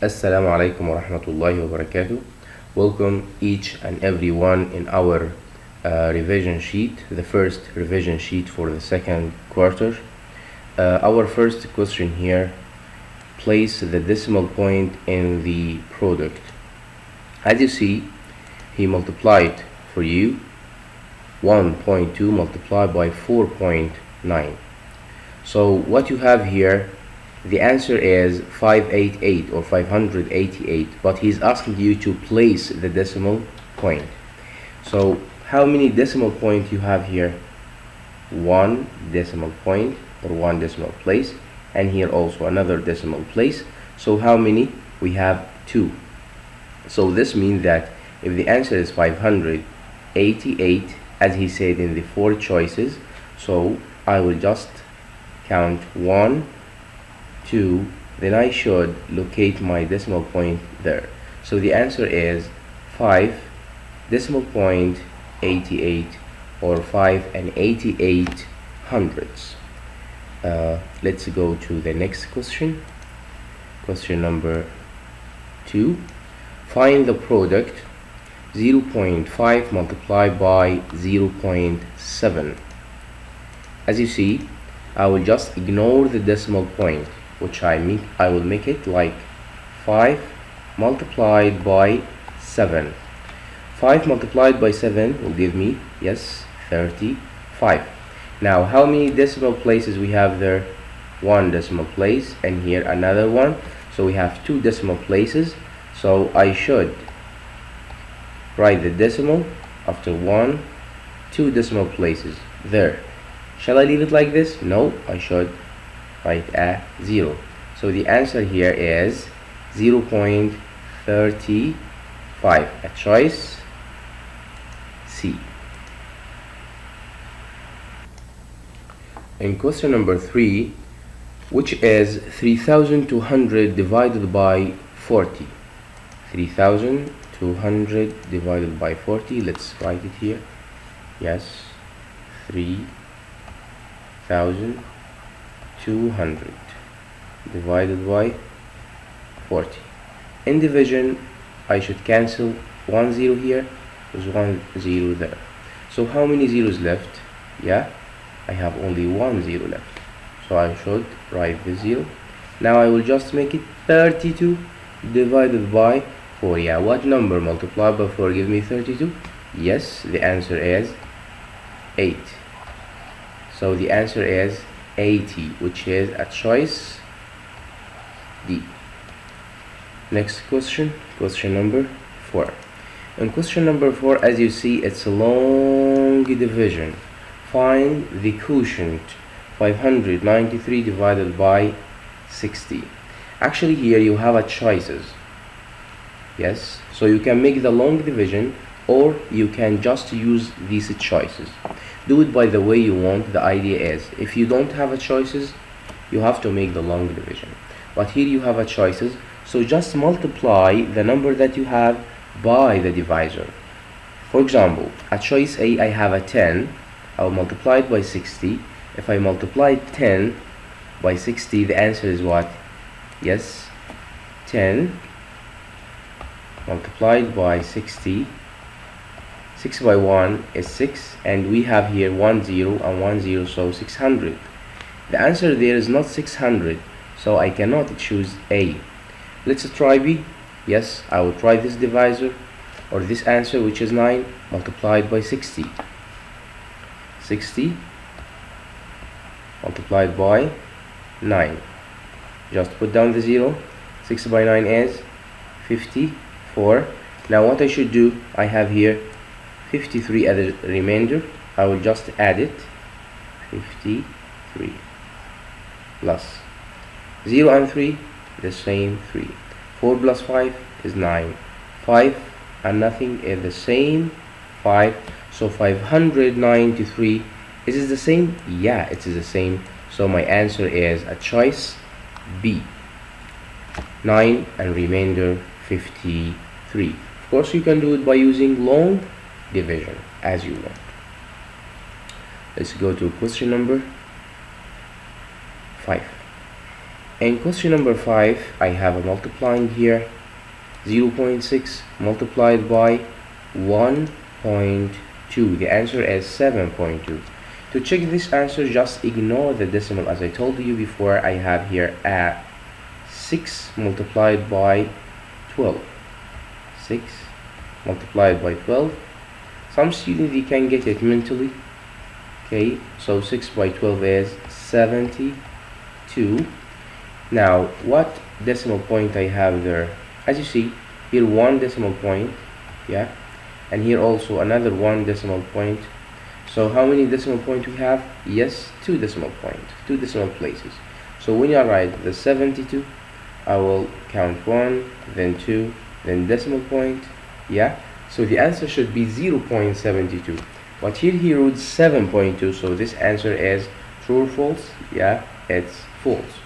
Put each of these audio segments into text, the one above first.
Assalamu alaikum wa rahmatullahi wa barakatuh. Welcome each and everyone in our revision sheet, the first revision sheet for the second quarter. Our first question here, place the decimal point in the product. As you see, he multiplied for you 1.2 multiplied by 4.9. So what you have here, the answer is 588 or 588, but he's asking you to place the decimal point. So how many decimal point you have here? One decimal point or one decimal place, and here also another decimal place. So how many? We have two. So this means that if the answer is 588, as he said in the four choices, so I will just count 1, 2, then I should locate my decimal point there. So the answer is 5 decimal point 88 or 5 and 88 hundredths. Let's go to the next question. Question number 2. Find the product 0.5 multiplied by 0.7. As you see, I will just ignore the decimal point, which I will make it like 5 multiplied by 7. 5 multiplied by 7 will give me, yes, 35. Now, how many decimal places we have there? One decimal place, and here another one. So we have two decimal places. So I should write the decimal after 1, 2 decimal places there. Shall I leave it like this? No, I should write a 0. So the answer here is 0.35. A choice C. In question number 3, which is 3,200 divided by 40? 3,200 divided by 40. Let's write it here. Yes, 3,200 divided by 40. In division, I should cancel 1 0 here. There's 1 0 there. So how many zeros left? Yeah, I have only 1 0 left. So I should write the 0. Now I will just make it 32 divided by 4. Yeah, what number multiplied by 4 give me 32? Yes, the answer is 8. So the answer is 80, which is a choice D. Next question, question number 4. In question number 4, as you see, it's a long division. Find the quotient 593 divided by 60. Actually, here you have a choices. Yes, so you can make the long division, or you can just use these choices. Do it by the way you want. The idea is, if you don't have a choices, you have to make the long division. But here you have a choices, so just multiply the number that you have by the divisor. For example, at choice A, I have a 10. I will multiply it by 60. If I multiply 10 by 60, the answer is what? Yes, 10 multiplied by 60. 6 by 1 is 6, and we have here 1 0 and 1 0, so 600. The answer there is not 600, so I cannot choose A. Let's try B. Yes, I will try this divisor, or this answer, which is 9 multiplied by 60. 60 multiplied by 9. Just put down the 0. 6 by 9 is 54. Now what I should do, I have here 53 as a remainder. I will just add it. 53 plus 0 and 3, the same 3. 4 plus 5 is 9. 5 and nothing is the same 5. So 593. Is it the same? Yeah, it is the same. So my answer is a choice B. 9 and remainder 53. Of course, you can do it by using long division as you want. Let's go to question number 5. In question number 5, I have a multiplying here, 0.6 multiplied by 1.2. The answer is 7.2. To check this answer, just ignore the decimal. As I told you before, I have here a 6 multiplied by 12. 6 multiplied by 12. Some students, they can get it mentally. Okay, so 6 by 12 is 72. Now, what decimal point I have there? As you see, here one decimal point, yeah, and here also another one decimal point. So how many decimal points we have? Yes, two decimal points, two decimal places. So when I write the 72, I will count 1, then 2, then decimal point, yeah. So the answer should be 0.72. But here he wrote 7.2, so this answer is true or false? Yeah, it's false.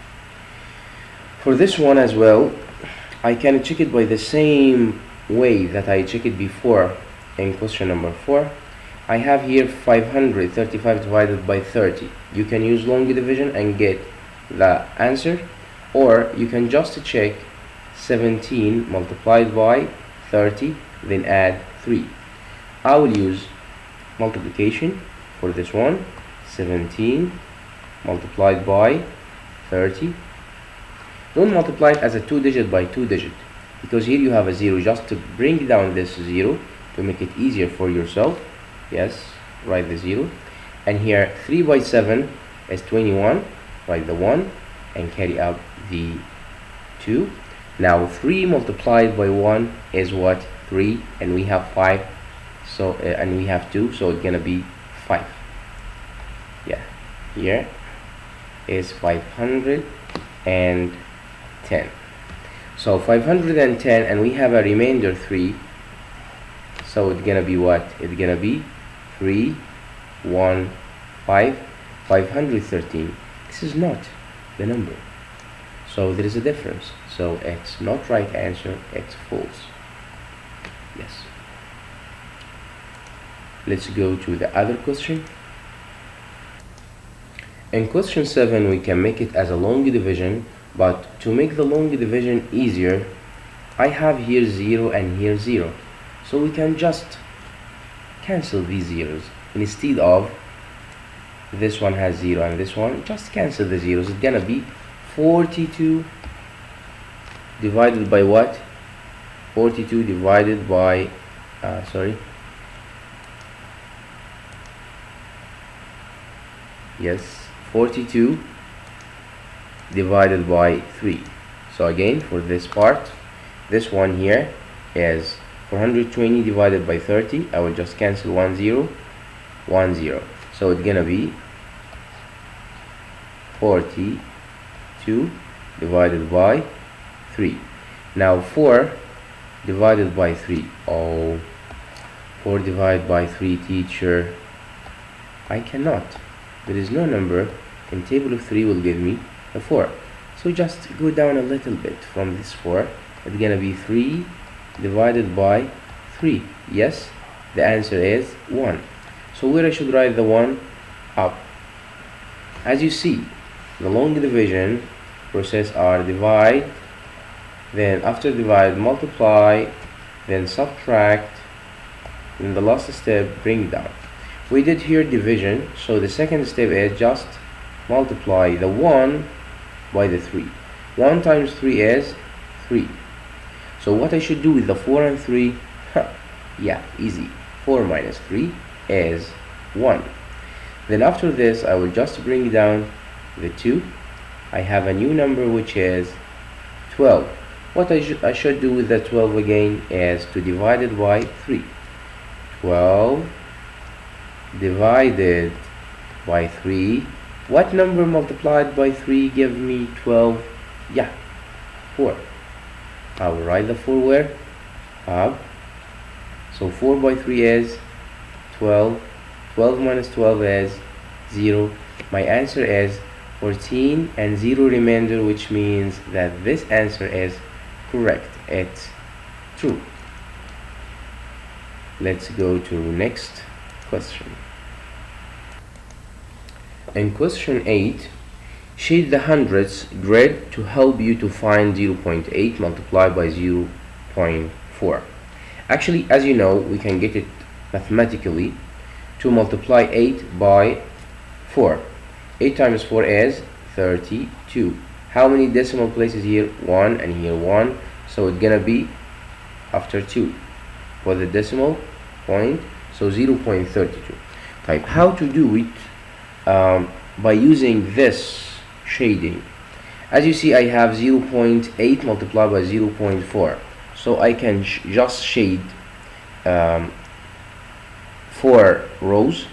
For this one as well, I can check it by the same way that I checked it before in question number 4. I have here 535 divided by 30. You can use long division and get the answer, or you can just check 17 multiplied by 30, then add 3. I will use multiplication for this one. 17 multiplied by 30. Don't multiply it as a 2-digit by 2-digit, because here you have a 0. Just to bring down this 0 to make it easier for yourself. Yes, write the 0. And here 3 by 7 is 21. Write the 1 and carry out the 2. Now 3 multiplied by 1 is what? 3, and we have 5. So and we have 2, so it's gonna be 5. Yeah, here is 510. So 510, and we have a remainder 3, so it's gonna be what? It's gonna be 513. This is not the number, so there is a difference. So it's not right answer, it's false. Yes. Let's go to the other question. In question 7, we can make it as a long division, but to make the long division easier, I have here 0 and here 0. So we can just cancel these zeros. Instead of this one has 0 and this one, just cancel the zeros. It's gonna be 42 divided by what? 42 divided by, yes, 42 divided by 3. So again, for this part, this one here is 420 divided by 30. I will just cancel 1 0, 1 0. So it's gonna be 42 divided by 3. Now 4 divided by 3. Oh, 4 divided by 3, teacher. I cannot. There is no number in table of 3 will give me a 4. So just go down a little bit from this 4. It's gonna be 3 divided by 3. Yes, the answer is 1. So where I should write the 1? Up. As you see, the long division process are divide, then after divide multiply, then subtract, then the last step bring down. We did here division, so the second step is just multiply the 1 by the 3. 1 times 3 is 3. So what I should do with the 4 and 3? Yeah, easy. 4 minus 3 is 1. Then after this, I will just bring down the 2. I have a new number which is 12. What I should do with the 12 again is to divide it by 3. 12 divided by 3. What number multiplied by 3 give me 12? Yeah, 4. I will write the 4 where? Up. So 4 by 3 is 12. 12 minus 12 is 0. My answer is 14 and 0 remainder, which means that this answer is correct. It's true. Let's go to next question. In question 8, Shade the hundreds grid to help you to find 0.8 multiplied by 0.4. Actually, as you know, we can get it mathematically to multiply 8 by 4. 8 times 4 is 32. How many decimal places here? 1 and here 1. So it's gonna be after 2 for the decimal point, so 0.32. Type how to do it by using this shading. As you see, I have 0.8 multiplied by 0.4, so I can just shade 4 rows.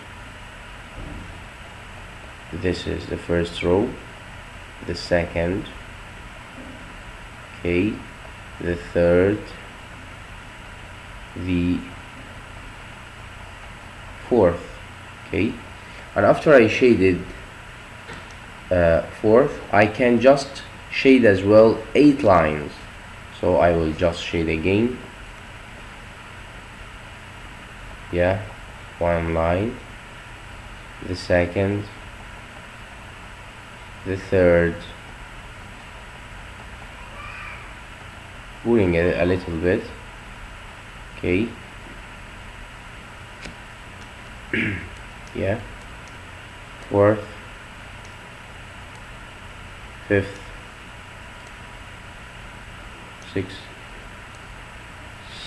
This is the first row, the second, okay, the third, the fourth, okay. And after I shaded fourth, I can just shade as well 8 lines. So I will just shade again, yeah, 1 line, the second, the third, pulling it a little bit, okay, yeah, fourth, fifth, sixth,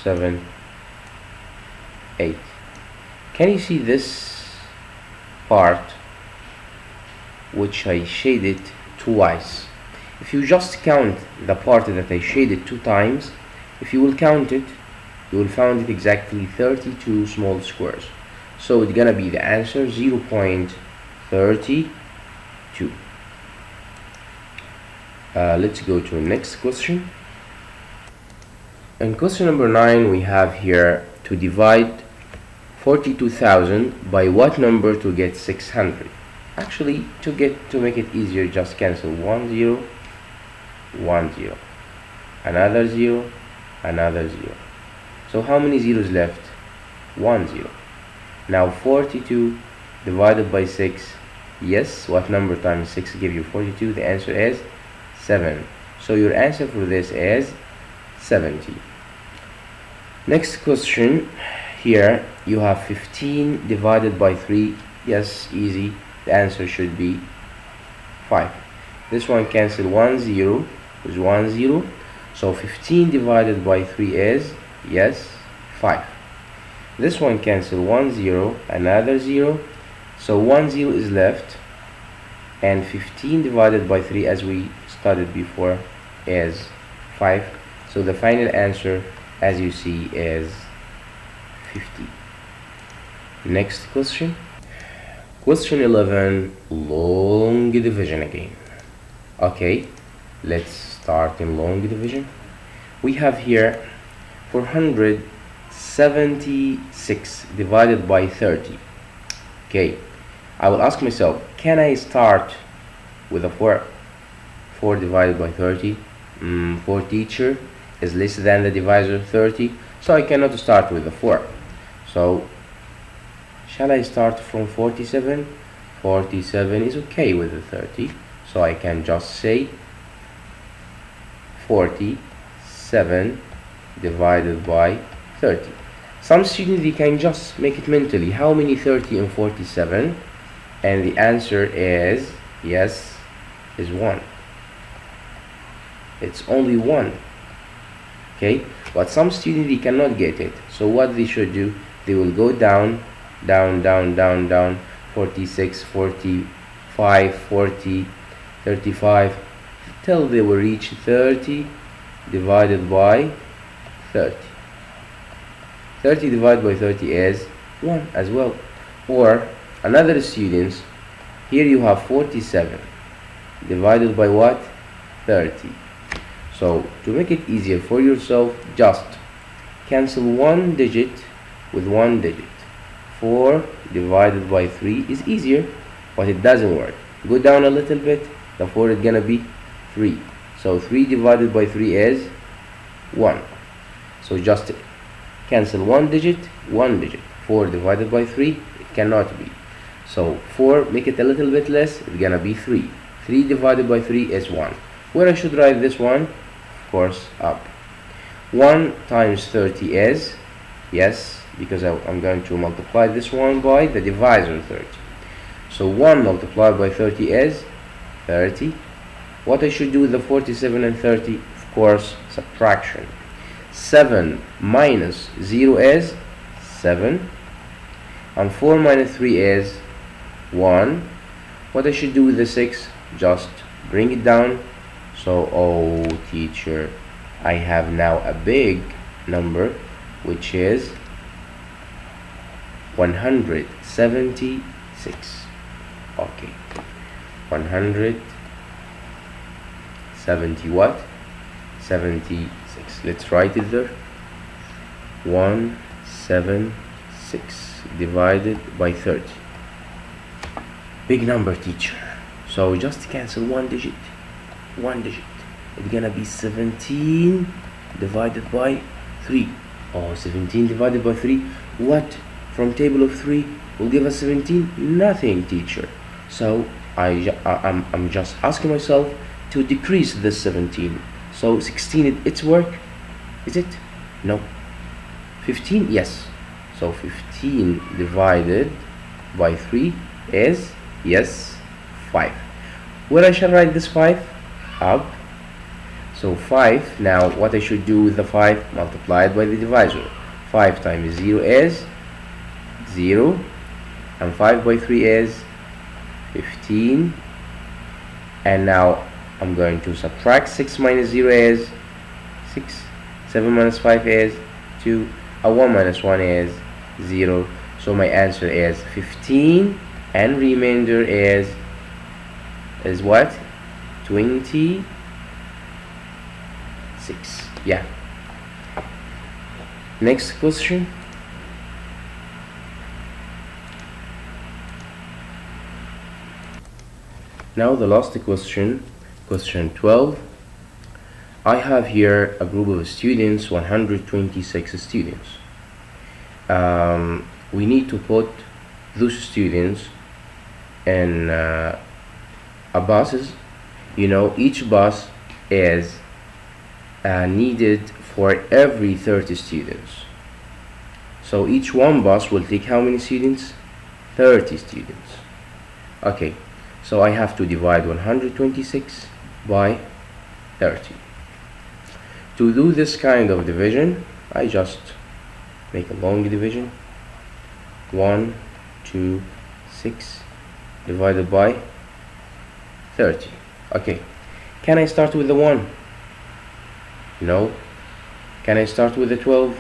seventh, eighth. Can you see this part which I shaded twice? If you just count the part that I shaded 2 times, if you will count it, you will find it exactly 32 small squares. So it's gonna be the answer 0.32. Let's go to the next question. In question number 9, we have here to divide 42,000 by what number to get 600. Actually, to make it easier, just cancel 1 0, 1 0, another 0, another 0. So how many zeros left? 1 0. Now 42 divided by 6. Yes, what number times 6 give you 42? The answer is 7. So your answer for this is 70. Next question. Here you have 15 divided by 3. Yes, easy. The answer should be 5. This one cancel 1 0 is 1 0. So 15 divided by 3 is, yes, 5. This one cancel 1 0, another 0. So 1 0 is left, and 15 divided by 3, as we studied before, is 5. So the final answer, as you see, is 50. Next question. Question 11, long division again. Okay, let's start in long division. We have here 476 divided by 30. Okay, I will ask myself, can I start with a 4? 4 divided by 30. 4 teacher is less than the divisor 30, so I cannot start with a 4. So shall I start from 47? 47 is okay with the 30, so I can just say 47 divided by 30. Some students, they can just make it mentally. How many 30 and 47? And the answer is, yes, is 1. It's only 1. Okay, but some students, they cannot get it. So what they should do, they will go down, down, down, down, down, 46, 45, 40, 35, till they will reach 30 divided by 30. 30 divided by 30 is 1 as well. Or another students, here you have 47 divided by what? 30. So to make it easier for yourself, just cancel 1 digit with 1 digit. 4 divided by 3 is easier, but it doesn't work. Go down a little bit, the 4 is gonna be 3. So 3 divided by 3 is 1. So just cancel 1 digit, 1 digit. 4 divided by 3, it cannot be. So 4, make it a little bit less, it's gonna be 3. 3 divided by 3 is 1. Where I should write this one? Of course, up. 1 times 30 is, yes, because I'm going to multiply this one by the divisor 30. So 1 multiplied by 30 is 30. What I should do with the 47 and 30? Of course, subtraction. 7 minus 0 is 7. And 4 minus 3 is 1. What I should do with the 6? Just bring it down. So, oh teacher, I have now a big number, which is 176. Okay, 170 what? 76. Let's write it there. 176 divided by 30. Big number, teacher. So just cancel one digit. It's gonna be 17 divided by 3. Oh, 17 divided by 3. What from table of 3 will give us 17? Nothing, teacher. So I'm just asking myself to decrease this 17. So 16, it's work, is it? No. 15, yes. So 15 divided by 3 is, yes, 5. Where I shall write this 5? Up. So 5, now what I should do with the 5? Multiplied by the divisor. 5 times 0 is 0. And 5 by 3 is 15. And now I'm going to subtract. 6 minus 0 is 6. 7 minus 5 is 2. 1 minus 1 is 0. So my answer is 15. And remainder is what? 26. Yeah. Next question. Now the last question, question 12. I have here a group of students, 126 students. We need to put those students in a buses. You know, each bus is needed for every 30 students. So each one bus will take how many students? 30 students. Okay, so I have to divide 126 by 30. To do this kind of division, I just make a long division. 1, 2, 6 divided by 30. Okay, can I start with the 1? No. Can I start with the 12?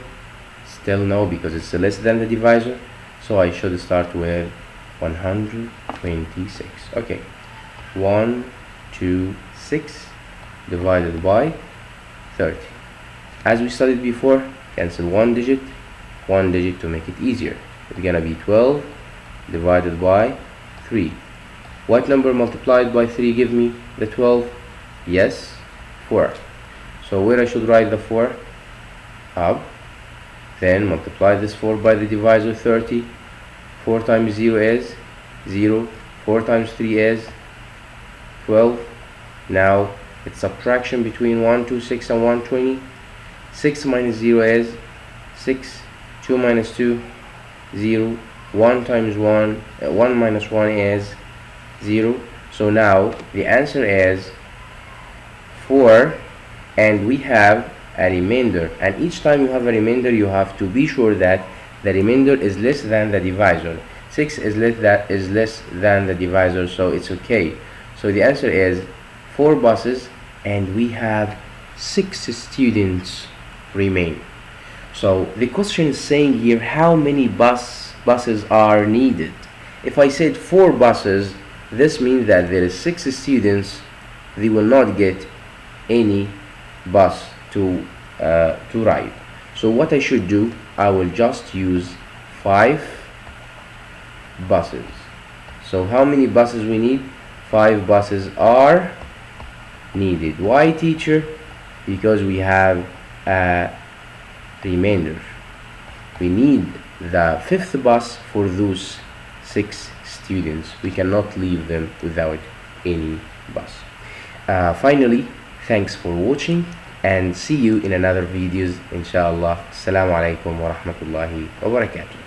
Still no, because it's less than the divisor. So I should start with 126. Okay, 1, 2, 6 divided by 30. As we studied before, cancel one digit to make it easier. It's gonna be 12 divided by 3. What number multiplied by 3 give me the 12? Yes, 4. So where I should write the 4? Up. Then multiply this 4 by the divisor 30. 4 times 0 is 0. 4 times 3 is 12. Now it's subtraction between 126 and 120. 6 minus 0 is 6. 2 minus 2, 0. 1 times 1, 1 minus 1 is 0. So now the answer is 4, and we have a remainder. And each time you have a remainder, you have to be sure that the remainder is less than the divisor. 6 is less than the divisor, so it's okay. So the answer is 4 buses, and we have 6 students remain. So the question is saying here, how many buses are needed? If I said 4 buses, this means that there is 6 students. They will not get any bus to ride. So what I should do, I will just use 5 buses. So how many buses we need? 5 buses are needed. Why, teacher? Because we have a remainder. We need the 5th bus for those 6 students. We cannot leave them without any بس. Finally, thanks for watching and see you in another videos inshallah. Assalamu alaikum wa rahmatullahi wa barakatuh.